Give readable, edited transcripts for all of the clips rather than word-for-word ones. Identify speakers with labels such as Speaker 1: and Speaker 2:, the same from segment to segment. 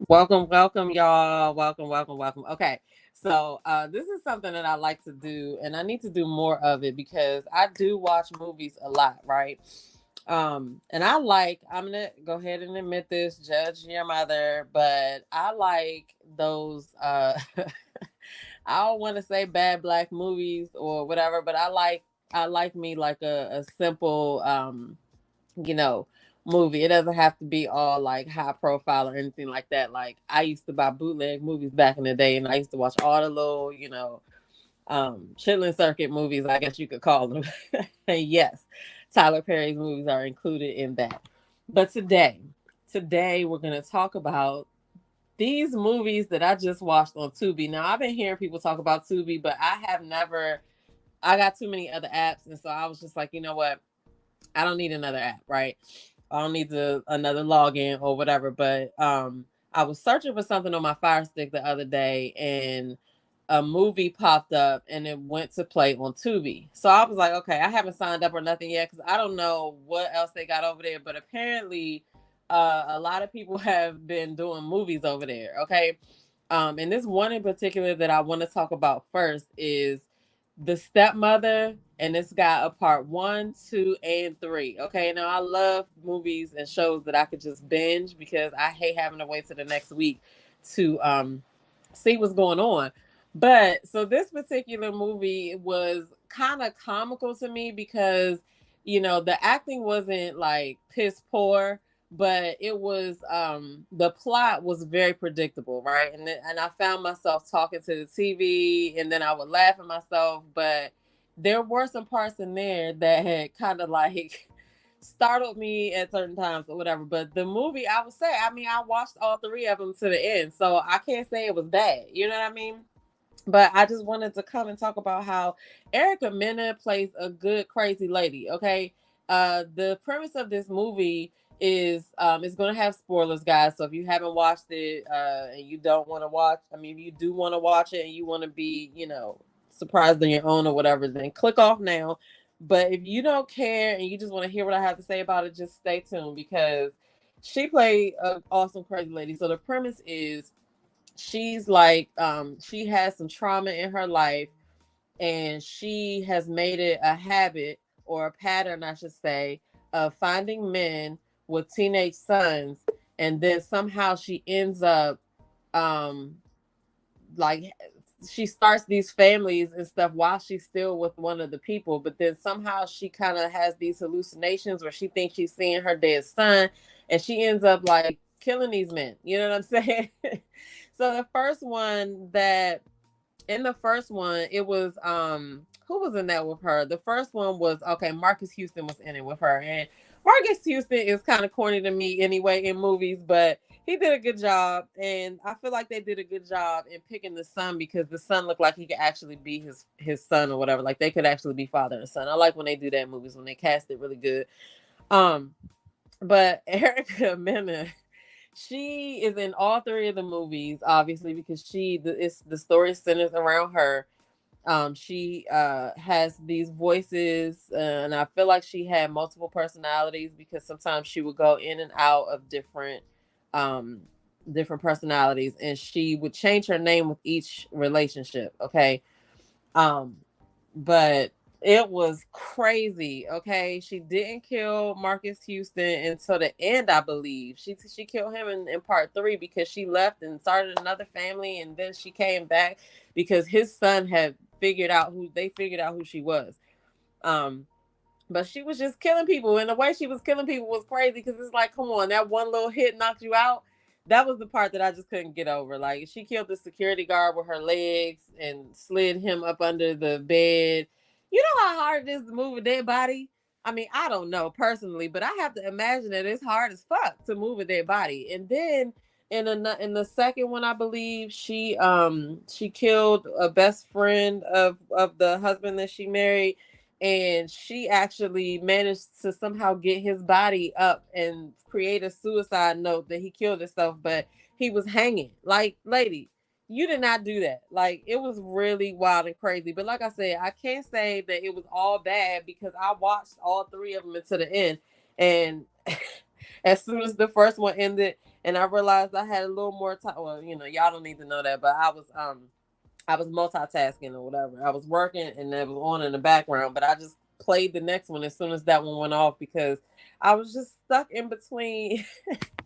Speaker 1: Welcome, y'all. Welcome. Okay, so this is something that I like to do, and I need to do more of it because I do watch movies a lot, right? And I'm gonna go ahead and admit this, judge your mother, but I like those. I don't want to say bad black movies or whatever, but I like me like a simple you know, movie. It doesn't have to be all like high profile or anything like that. Like I used to buy bootleg movies back in the day, and I used to watch all the little, chitlin circuit movies, I guess you could call them. And yes, Tyler Perry's movies are included in that. But today we're gonna talk about these movies that I just watched on Tubi. Now I've been hearing people talk about Tubi, but I have never. I got too many other apps, and so I was just like, you know what? I don't need another app, right? I don't need another login or whatever. But I was searching for something on my Fire Stick the other day, and a movie popped up, and it went to play on Tubi. So I was like, okay, I haven't signed up or nothing yet because I don't know what else they got over there. But apparently, a lot of people have been doing movies over there. Okay, and this one in particular that I want to talk about first is the Stepmother, and it's got a part one, two, and three. Okay, now I love movies and shows that I could just binge because I hate having to wait to the next week to see what's going on. But so this particular movie was kind of comical to me because the acting wasn't like piss poor, but it was the plot was very predictable, right? And I found myself talking to the TV, and then I would laugh at myself, but there were some parts in there that had kind of like startled me at certain times or whatever. But the movie, I would say, I mean, I watched all three of them to the end, so I can't say it was bad. You know what I mean? But I just wanted to come and talk about how Erica Mena plays a good crazy lady. Okay, the premise of this movie is it's going to have spoilers, guys. So if you haven't watched it and you don't want to watch, I mean, if you do want to watch it and you want to be, surprised on your own or whatever, then click off now. But if you don't care and you just want to hear what I have to say about it, just stay tuned because she played an awesome crazy lady. So the premise is she's like she has some trauma in her life, and she has made it a habit or a pattern, I should say, of finding men with teenage sons, and then somehow she ends up um like she starts these families and stuff while she's still with one of the people, but then somehow she kind of has these hallucinations where she thinks she's seeing her dead son, and she ends up like killing these men. You know what I'm saying? So the first one, it was who was in that with her? The first one was okay, Marcus Houston was in it with her. And Marcus Houston is kind of corny to me anyway in movies, but he did a good job. And I feel like they did a good job in picking the son because the son looked like he could actually be his son or whatever. Like they could actually be father and son. I like when they do that in movies when they cast it really good. Um but Erica Mena, she is in all three of the movies, obviously, because it's the story centers around her. She has these voices, and I feel like she had multiple personalities because sometimes she would go in and out of um, different personalities, and she would change her name with each relationship. Okay, um, but it was crazy. Okay, she didn't kill Marcus Houston until the end, I believe. She killed him in part three because she left and started another family, and then she came back because his son had figured out who she was. Um, but she was just killing people, and the way she was killing people was crazy because it's like, come on, that one little hit knocked you out. That was the part that I just couldn't get over. Like she killed the security guard with her legs and slid him up under the bed. You know how hard it is to move a dead body? I mean, I don't know personally, but I have to imagine that it's hard as fuck to move a dead body. And then in the second one, I believe she killed a best friend of the husband that she married, and she actually managed to somehow get his body up and create a suicide note that he killed himself, but he was hanging. Like, lady, you did not do that. Like, it was really wild and crazy. But like I said, I can't say that it was all bad because I watched all three of them until the end. And as soon as the first one ended, and I realized I had a little more time. Well, y'all don't need to know that, but I was multitasking or whatever. I was working and it was on in the background, but I just played the next one as soon as that one went off because I was just stuck in between.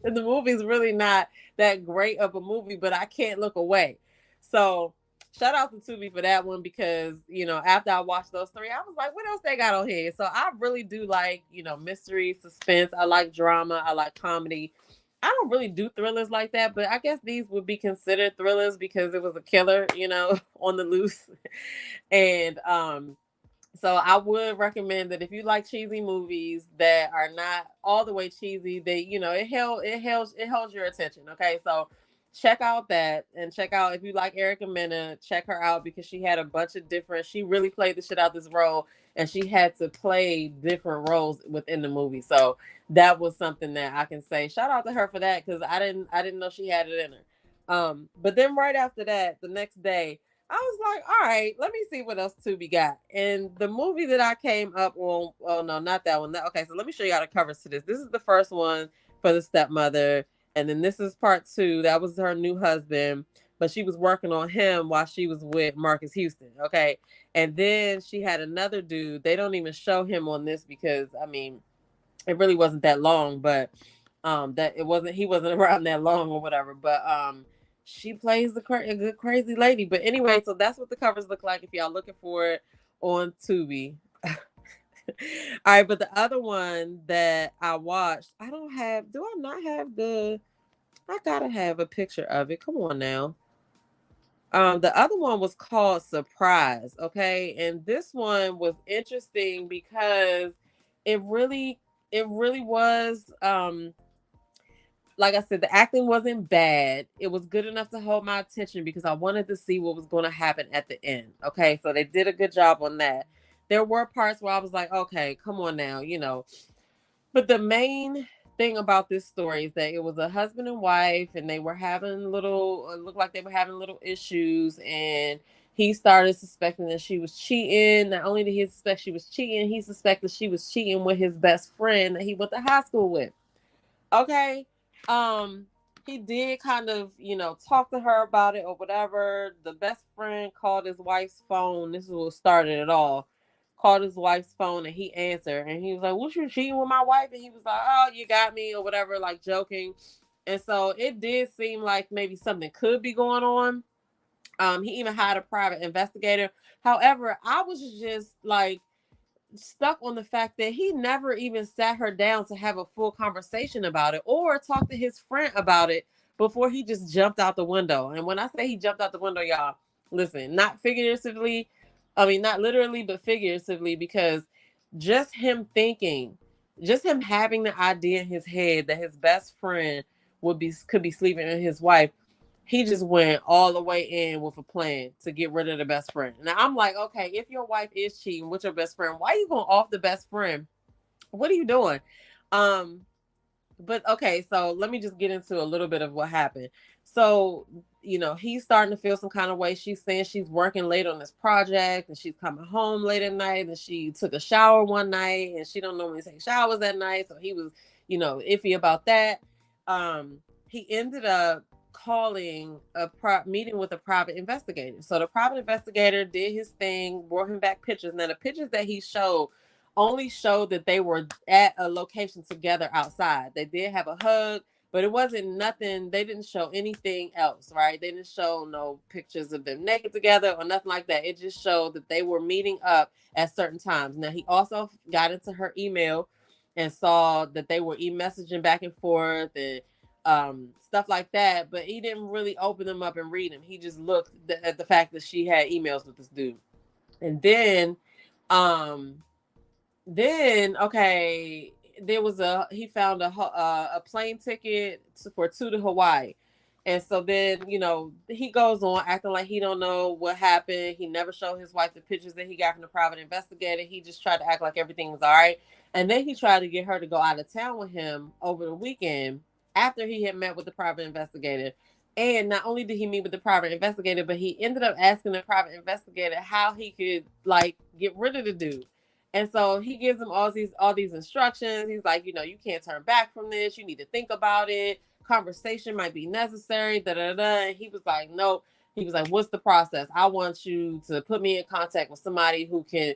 Speaker 1: The movie's really not that great of a movie, but I can't look away. So shout out to Tubi for that one because after I watched those three, I was like, what else they got on here? So I really do like mystery, suspense. I like drama. I like comedy. I don't really do thrillers like that, but I guess these would be considered thrillers because it was a killer, on the loose. And so I would recommend that if you like cheesy movies that are not all the way cheesy, they it holds your attention. Okay, so check out that and check out if you like Erica Mena, check her out because she had a bunch of different. She really played the shit out this role, and she had to play different roles within the movie. So that was something that I can say shout out to her for that because I didn't know she had it in her. But then right after that, the next day. I was like, all right, let me see what else Tubi got. And the movie that I came up on, oh no, not that one. Okay, so let me show you all the covers to this. This is the first one for the stepmother. And then this is part two. That was her new husband, but she was working on him while she was with Marcus Houston. Okay. And then she had another dude. They don't even show him on this because it really wasn't that long, but that it wasn't he wasn't around that long or whatever. But she plays a good crazy lady. But anyway, so that's what the covers look like if y'all looking for it on Tubi. All right, but the other one that I watched, I don't have. Do I not have the? I gotta have a picture of it. Come on now. The other one was called Surprise. Okay, and this one was interesting because it really, it really was. Like I said, the acting wasn't bad. It was good enough to hold my attention because I wanted to see what was going to happen at the end. Okay, so they did a good job on that. There were parts where I was like, okay, come on now. But the main thing about this story is that it was a husband and wife, and they were having little, looked like they were having little issues, and he started suspecting that she was cheating. Not only did he suspect she was cheating, he suspected she was cheating with his best friend that he went to high school with. Okay. Um, he did kind of, talk to her about it or whatever. The best friend called his wife's phone. This is what started it all. Called his wife's phone and he answered and he was like, "What, you cheating with my wife?" And he was like, "Oh, you got me," or whatever, like joking. And so it did seem like maybe something could be going on. He even hired a private investigator. However, I was just like stuck on the fact that he never even sat her down to have a full conversation about it or talk to his friend about it before he just jumped out the window. And when I say he jumped out the window, y'all, listen, not figuratively, not literally, but figuratively, because just him thinking, just him having the idea in his head that his best friend could be sleeping with his wife, he just went all the way in with a plan to get rid of the best friend. Now I'm like, okay, if your wife is cheating with your best friend, why are you going off the best friend? What are you doing? Um, but okay, so let me just get into a little bit of what happened. So, he's starting to feel some kind of way. She's saying she's working late on this project and she's coming home late at night and she took a shower one night and she don't normally take showers that night. So he was, iffy about that. He ended up calling meeting with a private investigator. So the private investigator did his thing, brought him back pictures. Now the pictures that he showed only showed that they were at a location together outside. They did have a hug, but it wasn't nothing. They didn't show anything else, right? They didn't show no pictures of them naked together or nothing like that. It just showed that they were meeting up at certain times. Now, he also got into her email and saw that they were messaging back and forth and stuff like that, but he didn't really open them up and read them. He just looked at the fact that she had emails with this dude. And um, okay, he found a plane ticket for two to Hawaii. And so then, he goes on acting like he don't know what happened. He never showed his wife the pictures that he got from the private investigator. He just tried to act like everything was all right. And then he tried to get her to go out of town with him over the weekend after he had met with the private investigator. And not only did he meet with the private investigator, but he ended up asking the private investigator how he could like get rid of the dude. And so he gives him all these instructions. He's like, you can't turn back from this. You need to think about it. conversation might be necessary. Da da da. And he was like, nope. He was like, what's the process? I want you to put me in contact with somebody who can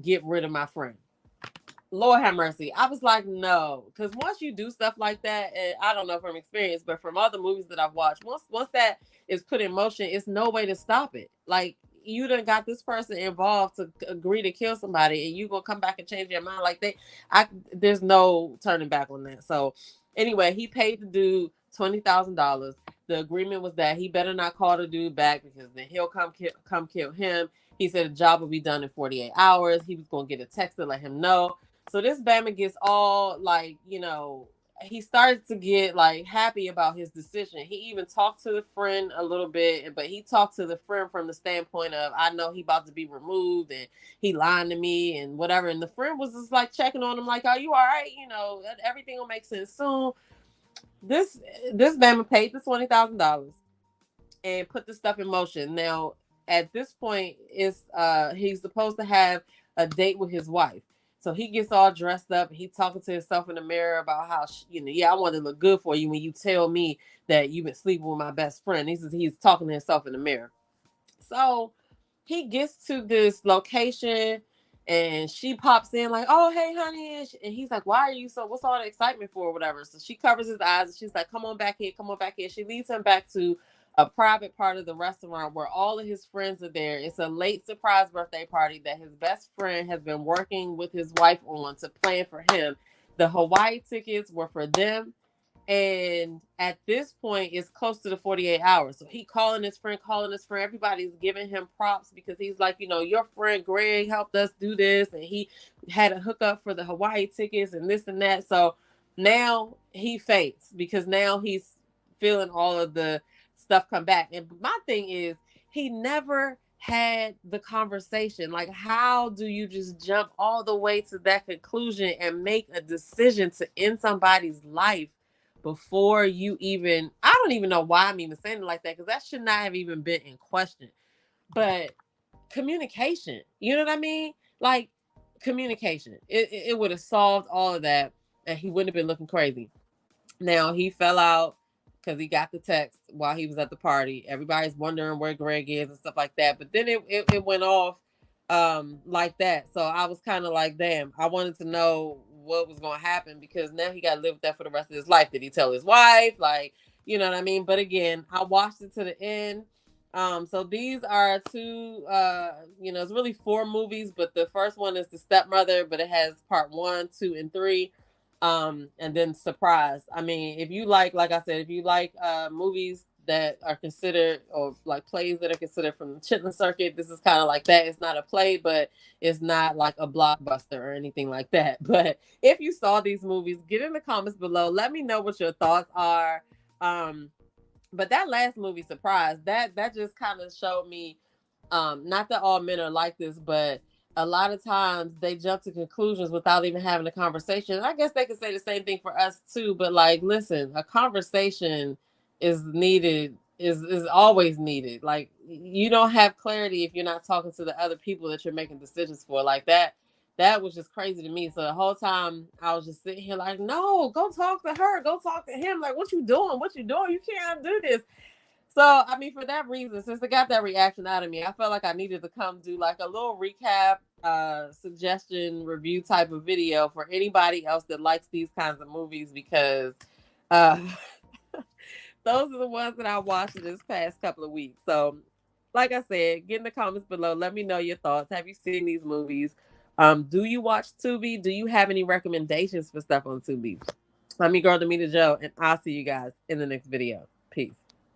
Speaker 1: get rid of my friend. Lord have mercy. I was like, no, because once you do stuff like that, and I don't know from experience, but from other movies that I've watched, once that is put in motion, it's no way to stop it. Like, you done got this person involved to agree to kill somebody, and you gonna come back and change your mind like there's no turning back on that. So anyway, he paid the dude $20,000. The agreement was that he better not call the dude back because then he'll come kill him. He said the job will be done in 48 hours. He was gonna get a text to let him know. So this Bama gets all like, he started to get like happy about his decision. He even talked to the friend a little bit, but he talked to the friend from the standpoint of, I know he about to be removed and he lying to me and whatever. And the friend was just like checking on him like, are you all right? Everything will make sense soon. This Bama paid the $20,000 and put the stuff in motion. Now, at this point, he's supposed to have a date with his wife. So he gets all dressed up. He talking to himself in the mirror about how, I want to look good for you when you tell me that you've been sleeping with my best friend. He's talking to himself in the mirror. So he gets to this location and she pops in like, oh, hey, honey. And he's like, why are you what's all the excitement for or whatever? So she covers his eyes and she's like, come on back here. She leads him back to a private part of the restaurant where all of his friends are there. It's a late surprise birthday party that his best friend has been working with his wife on to plan for him. The Hawaii tickets were for them. And at this point, it's close to the 48 hours. So he calling his friend. Everybody's giving him props because he's like, your friend Greg helped us do this. And he had a hookup for the Hawaii tickets and this and that. So now he faints because now he's feeling all of the stuff come back. And my thing is, he never had the conversation. Like, how do you just jump all the way to that conclusion and make a decision to end somebody's life before you even, I don't even know why I'm even saying it like that, because that should not have even been in question. But communication, you know what I mean? Like, communication. It would have solved all of that and he wouldn't have been looking crazy. Now, he fell out because he got the text while he was at the party. Everybody's wondering where Greg is and stuff like that. But then it went off like that. So I was kind of like, damn, I wanted to know what was going to happen because now he got to live with that for the rest of his life. Did he tell his wife? Like, you know what I mean? But again, I watched it to the end. So these are two, it's really 4 movies, but the first one is the Stepmother, but it has part 1, 2, and 3. And then Surprise. I mean, if you like I said, if you like movies that are considered, or like plays that are considered from the Chitlin circuit, this is kind of like that. It's not a play, but it's not like a blockbuster or anything like that. But if you saw these movies, get in the comments below. Let me know what your thoughts are. But that last movie, Surprise, that just kind of showed me, not that all men are like this, but a lot of times they jump to conclusions without even having a conversation. I guess they could say the same thing for us too, but like, listen, a conversation is needed, is always needed. Like, you don't have clarity if you're not talking to the other people that you're making decisions for. Like that was just crazy to me. So the whole time I was just sitting here like, no, go talk to her, go talk to him. Like, what you doing? You can't do this. So, I mean, for that reason, since I got that reaction out of me, I felt like I needed to come do like a little recap, suggestion, review type of video for anybody else that likes these kinds of movies, because those are the ones that I watched in this past couple of weeks. So, like I said, get in the comments below. Let me know your thoughts. Have you seen these movies? Do you watch TUBI? Do you have any recommendations for stuff on TUBI? I'm your girl, Damita Joe, and I'll see you guys in the next video. Peace.